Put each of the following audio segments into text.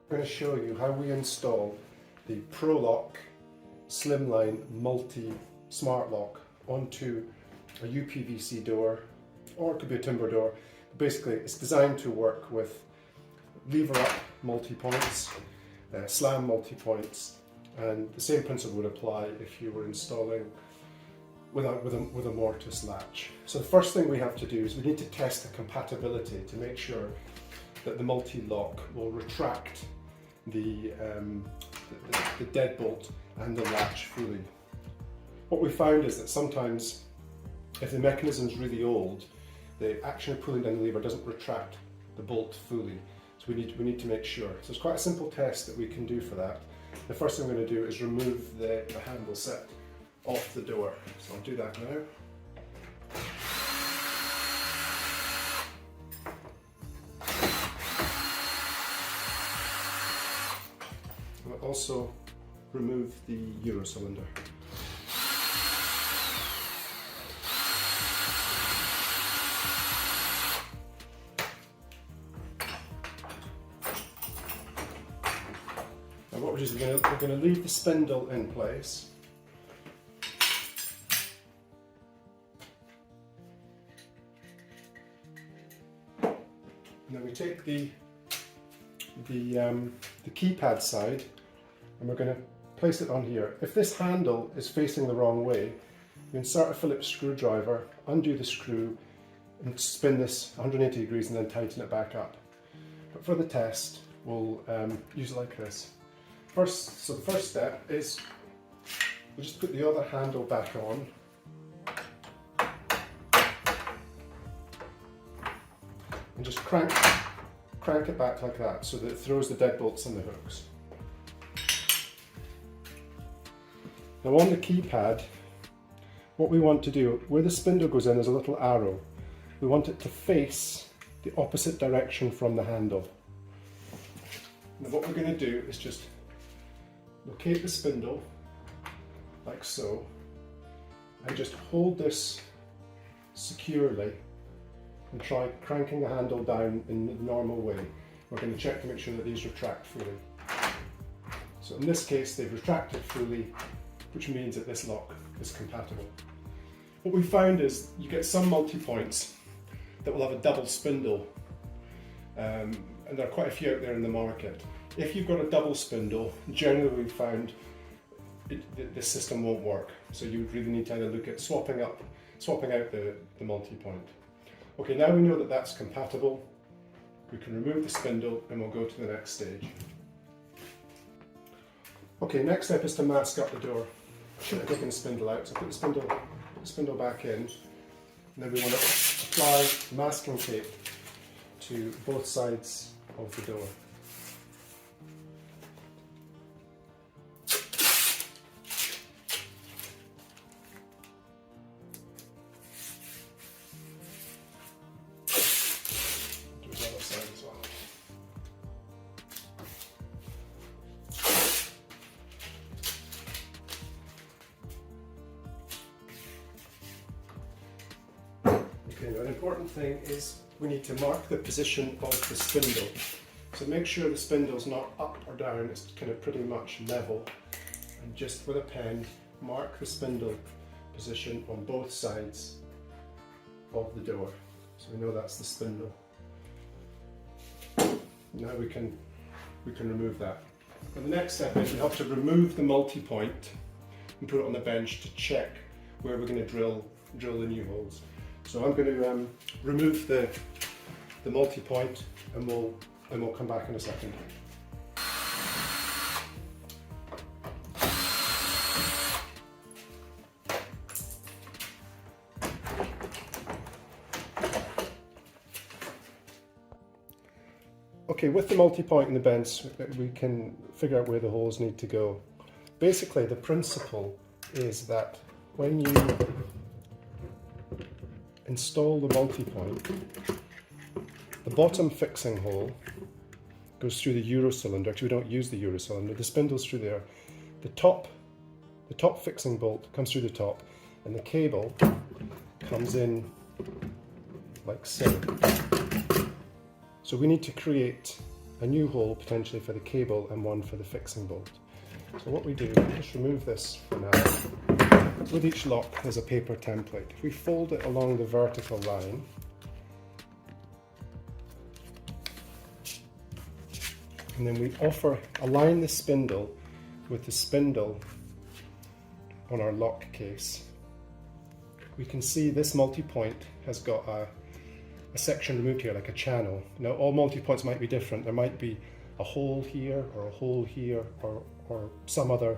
I'm going to show you how we install the prolock Slimline multi smart lock onto a UPVC door, or it could be a timber door. Basically, it's designed to work with lever up multi-points, slam multi-points, and the same principle would apply if you were installing with a mortise latch. So the first thing we have to do is we need to test the compatibility to make sure that the multi-lock will retract the deadbolt and the latch fully. What we found is that sometimes if the mechanism is really old, the action of pulling down the lever doesn't retract the bolt fully. So we need to make sure. So it's quite a simple test that we can do for that. The first thing I'm going to do is remove the handle set off the door. So I'll do that now. I'll also remove the Euro cylinder. Now what we're doing is we're going to leave the spindle in place. And then we take the keypad side and we're going to place it on here. If this handle is facing the wrong way, you insert a Phillips screwdriver, undo the screw and spin this 180 degrees and then tighten it back up. But for the test, we'll use it like this. So the first step is we'll just put the other handle back on. And just crank it back like that so that it throws the deadbolts and the hooks. Now on the keypad, what we want to do, where the spindle goes in, there's a little arrow. We want it to face the opposite direction from the handle. Now what we're going to do is just locate the spindle, like so, and just hold this securely and try cranking the handle down in the normal way. We're going to check to make sure that these retract fully. So in this case, they've retracted fully, which means that this lock is compatible. What we found is you get some multi-points that will have a double spindle, and there are quite a few out there in the market. If you've got a double spindle, generally we've found this system won't work. So you would really need to either look at swapping out the multi-point. Okay, now we know that that's compatible, we can remove the spindle and we'll go to the next stage. Okay, next step is to mask up the door. I should have taken the spindle out, so put the spindle back in, and then we want to apply masking tape to both sides of the door. Do the other side as well. Okay, now an important thing is we need to mark the position of the spindle. So make sure the spindle's not up or down, it's kind of pretty much level. And just with a pen, mark the spindle position on both sides of the door. So we know that's the spindle. Now we can remove that. And the next step is we have to remove the multi-point and put it on the bench to check where we're going to drill the new holes. So I'm going to remove the multi-point and we'll come back in a second. Okay, with the multi-point in the bench, we can figure out where the holes need to go. Basically, the principle is that when you install the multi-point, the bottom fixing hole goes through the Euro cylinder. Actually, we don't use the Euro cylinder. The spindle's through there. The top fixing bolt comes through the top, and the cable comes in like so. So we need to create a new hole potentially for the cable and one for the fixing bolt. So what we do, we just remove this for now. With each lock there's a paper template. If we fold it along the vertical line, and then we align the spindle with the spindle on our lock case, we can see this multi-point has got a section removed here, like a channel. Now all multi-points might be different. There might be a hole here or a hole here or some other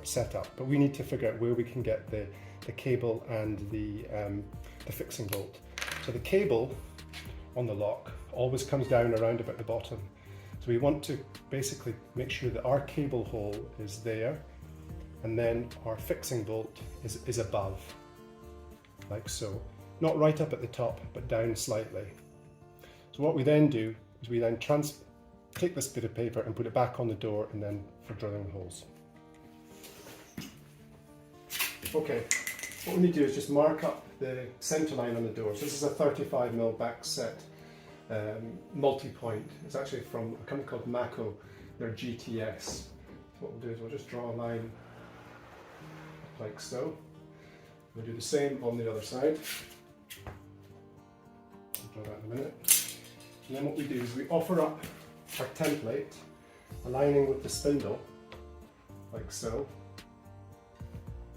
setup, but we need to figure out where we can get the cable and the fixing bolt. So the cable on the lock always comes down around about the bottom. So we want to basically make sure that our cable hole is there, and then our fixing bolt is above, like so. Not right up at the top, but down slightly. So what we then do is we then take this bit of paper and put it back on the door, and then for drilling holes. Okay, what we need to do is just mark up the centre line on the door. So this is a 35mm back set multi-point. It's actually from a company called Mako, they're GTS. So what we'll do is we'll just draw a line like so. We'll do the same on the other side. I'll draw that in a minute. And then what we do is we offer up our template, aligning with the spindle, like so.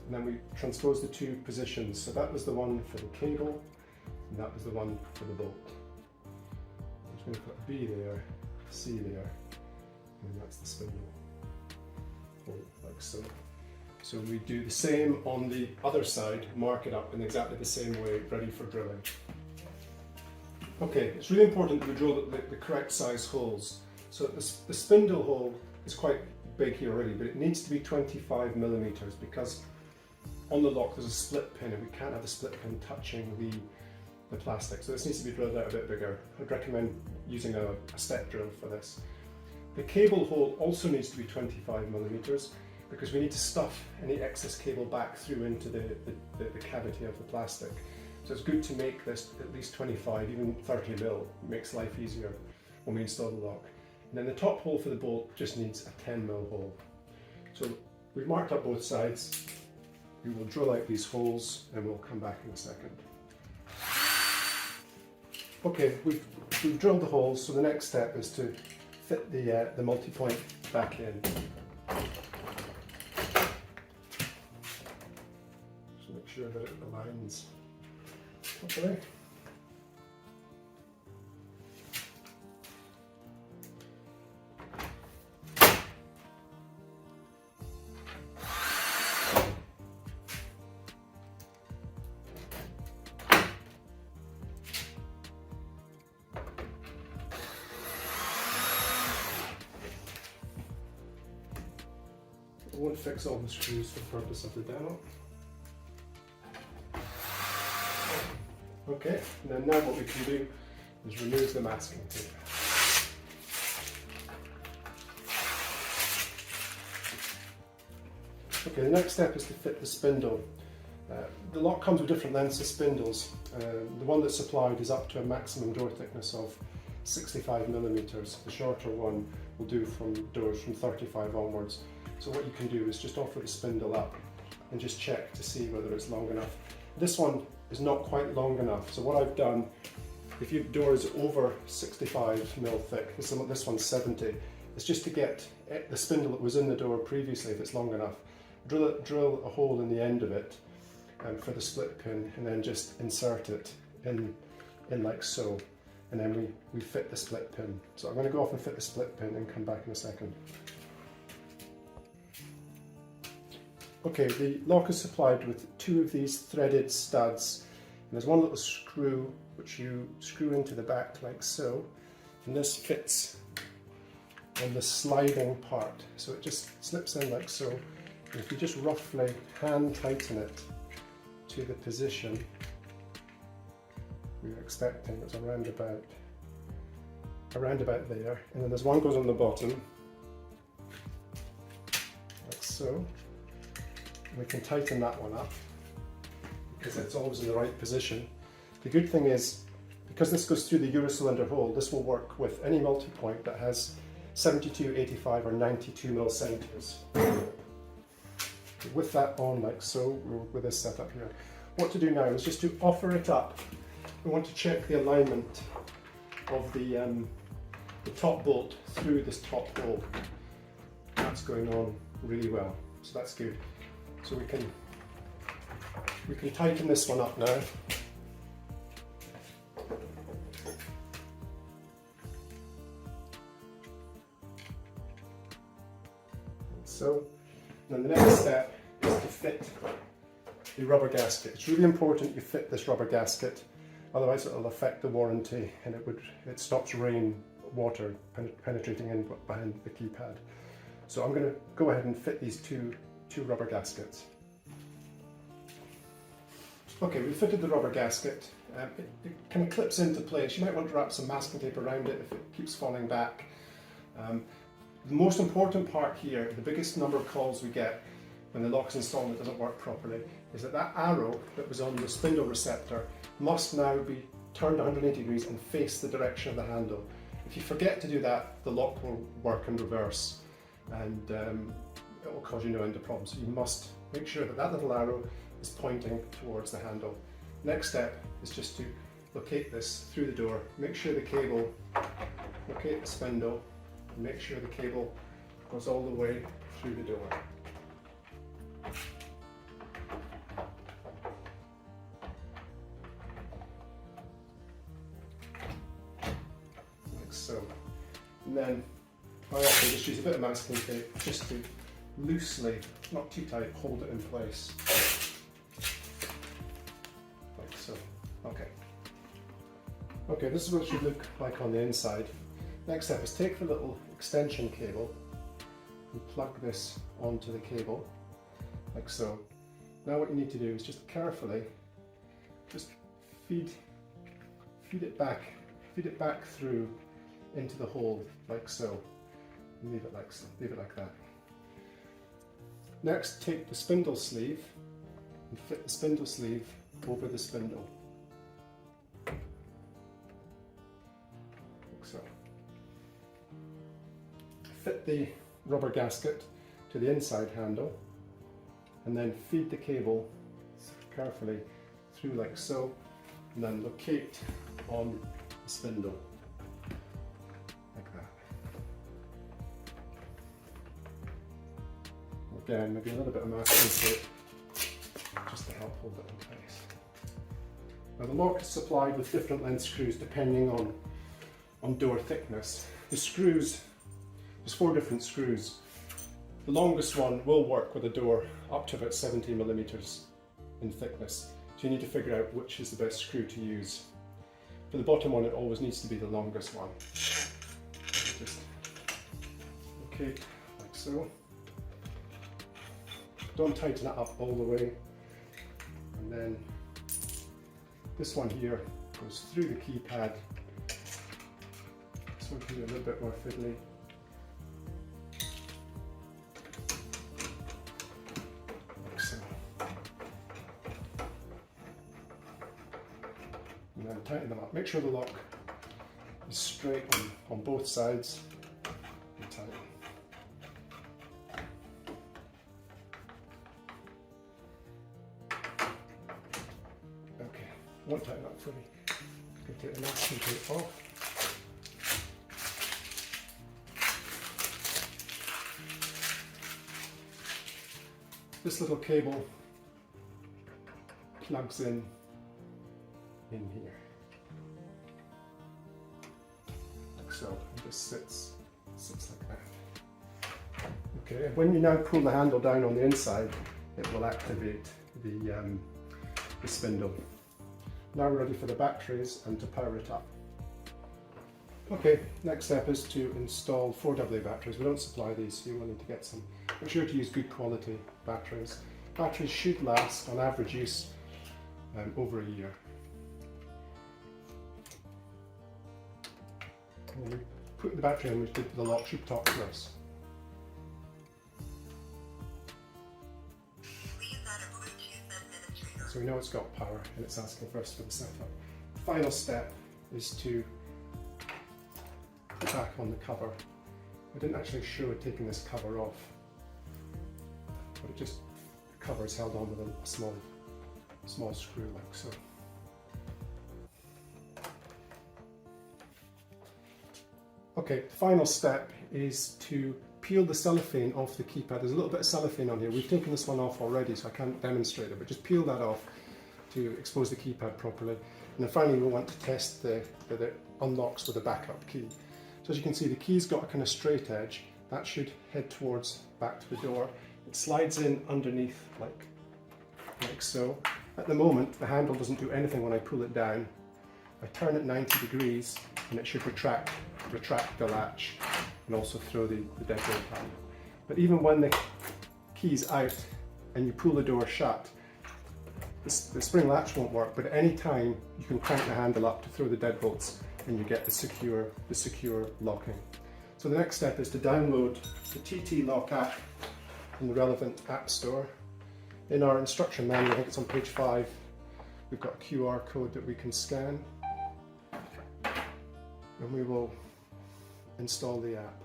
And then we transpose the two positions. So that was the one for the cable, and that was the one for the bolt. I'm just going to put a B there, C there, and that's the spindle, like so. So we do the same on the other side, mark it up in exactly the same way, ready for drilling. Okay, it's really important that we drill the correct size holes. So the spindle hole is quite big here already, but it needs to be 25mm because on the lock there's a split pin and we can't have the split pin touching the plastic. So this needs to be drilled out a bit bigger. I'd recommend using a step drill for this. The cable hole also needs to be 25mm because we need to stuff any excess cable back through into the cavity of the plastic. So it's good to make this at least 25, even 30mm. It makes life easier when we install the lock. And then the top hole for the bolt just needs a 10mm hole. So we've marked up both sides. We will drill out these holes and we'll come back in a second. Okay, we've drilled the holes, so the next step is to fit the multi-point back in. Just make sure that it aligns properly. I won't fix all the screws for the purpose of the demo. Okay, and then now what we can do is remove the masking tape. Okay, the next step is to fit the spindle. The lock comes with different lengths of spindles. The one that's supplied is up to a maximum door thickness of 65mm. The shorter one will do from doors from 35 onwards. So what you can do is just offer the spindle up and just check to see whether it's long enough. This one is not quite long enough, so what I've done, if your door is over 65mm thick, this one's 70, it's just to get the spindle that was in the door previously, if it's long enough, drill a hole in the end of it for the split pin, and then just insert it in like so, and then we fit the split pin. So I'm going to go off and fit the split pin and come back in a second. Okay, the lock is supplied with two of these threaded studs, and there's one little screw which you screw into the back like so, and this fits on the sliding part, so it just slips in like so. And if you just roughly hand tighten it to the position we're expecting, it's around about there, and then there's one goes on the bottom like so. We can tighten that one up because it's always in the right position. The good thing is, because this goes through the Eurocylinder hole, this will work with any multi-point that has 72, 85 or 92 mil centres. With that on like so, with this setup here. What to do now is just to offer it up. We want to check the alignment of the top bolt through this top hole. That's going on really well, so that's good. So we can tighten this one up now. So, and then the next step is to fit the rubber gasket. It's really important you fit this rubber gasket, otherwise it will affect the warranty and it stops water penetrating in behind the keypad. So I'm going to go ahead and fit these two rubber gaskets. Okay, we've fitted the rubber gasket. It kind of clips into place. You might want to wrap some masking tape around it if it keeps falling back. The most important part here, the biggest number of calls we get when the lock is installed and it doesn't work properly, is that arrow that was on the spindle receptor must now be turned 180 degrees and face the direction of the handle. If you forget to do that, the lock will work in reverse and it will cause you no end of problems. So you must make sure that little arrow is pointing towards the handle. Next step is just to locate this through the door, make sure the cable, locate the spindle, and make sure the cable goes all the way through the door. Like so. And then I also just use a bit of masking tape just to loosely, not too tight, hold it in place. Like so. Okay. Okay, this is what it should look like on the inside. Next step is take the little extension cable and plug this onto the cable, like so. Now what you need to do is just carefully just feed it back through into the hole, like so. And leave it like that. Next, take the spindle sleeve and fit the spindle sleeve over the spindle. Like so. Fit the rubber gasket to the inside handle and then feed the cable carefully through like so, and then locate on the spindle like that. Again, maybe a little bit of masking tape just to help hold it in place. Now the lock is supplied with different length screws depending on door thickness. The screws, there's 4 different screws. The longest one will work with a door up to about 70 millimeters in thickness. So you need to figure out which is the best screw to use. For the bottom one, it always needs to be the longest one. Just locate like so. Don't tighten it up all the way. And then this one here goes through the keypad. This one can be a little bit more fiddly. Like so. And then tighten them up. Make sure the lock is straight on both sides. And tighten. Okay, won't tighten up fully. I'm going to take the masking tape off. This little cable plugs in here. Like so, it just sits like that. Okay, and when you now pull the handle down on the inside, it will activate the spindle. Now we're ready for the batteries and to power it up. Okay, next step is to install 4AA batteries. We don't supply these, so you will need to get some. Make sure to use good quality batteries. Batteries should last, on average use, over a year. When we put the battery in, the lock should talk to us. So we know it's got power and it's asking for us for the setup. Final step is to put back on the cover. I didn't actually show taking this cover off, but it just, the cover is held on with a small screw like so. Okay, the final step is to peel the cellophane off the keypad. There's a little bit of cellophane on here. We've taken this one off already, so I can't demonstrate it, but just peel that off to expose the keypad properly. And then finally we want to test that it unlocks with a backup key. So as you can see, the key's got a kind of straight edge. That should head towards back to the door. It slides in underneath like so. At the moment, the handle doesn't do anything when I pull it down. I turn it 90 degrees and it should retract the latch and also throw the deadbolt out. But even when the key's out and you pull the door shut, the spring latch won't work, but at any time you can crank the handle up to throw the deadbolts and you get the secure locking. So the next step is to download the TT Lock app from the relevant app store. In our instruction manual, I think it's on page 5, we've got a QR code that we can scan, and we will install the app.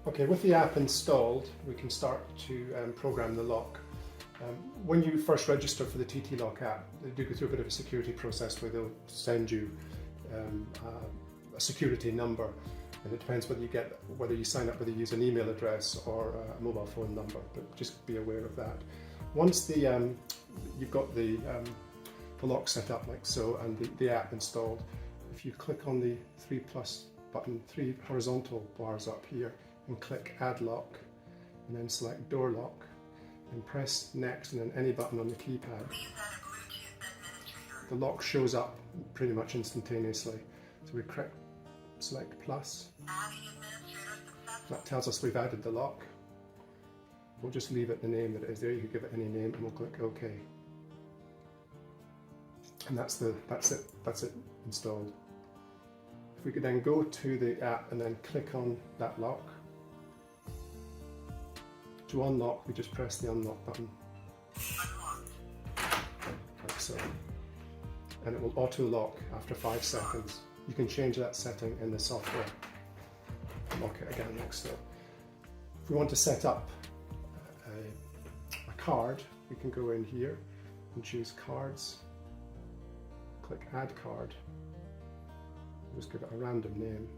Okay, with the app installed, we can start to program the lock. When you first register for the TT Lock app, they do go through a bit of a security process where they'll send you a security number, and it depends whether you sign up with use an email address or a mobile phone number, but just be aware of that. Once you've got the lock set up like so and the app installed, if you click on the 3+ button, 3 horizontal bars up here, and click Add Lock, and then select Door Lock, and press Next and then any button on the keypad, the lock shows up pretty much instantaneously. So we select plus, that tells us we've added the lock. We'll just leave it the name that it is there. You can give it any name and we'll click OK. And that's it installed. If we could then go to the app and then click on that lock. To unlock, we just press the unlock button, like so, and it will auto lock after 5 seconds. You can change that setting in the software. Lock it again like so. If we want to set up a card, we can go in here and choose Cards, click Add Card, just give it a random name,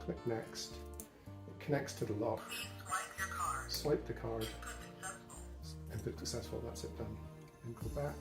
click Next, it connects to the lock. Swipe the card, input successful, that's it done. And go back.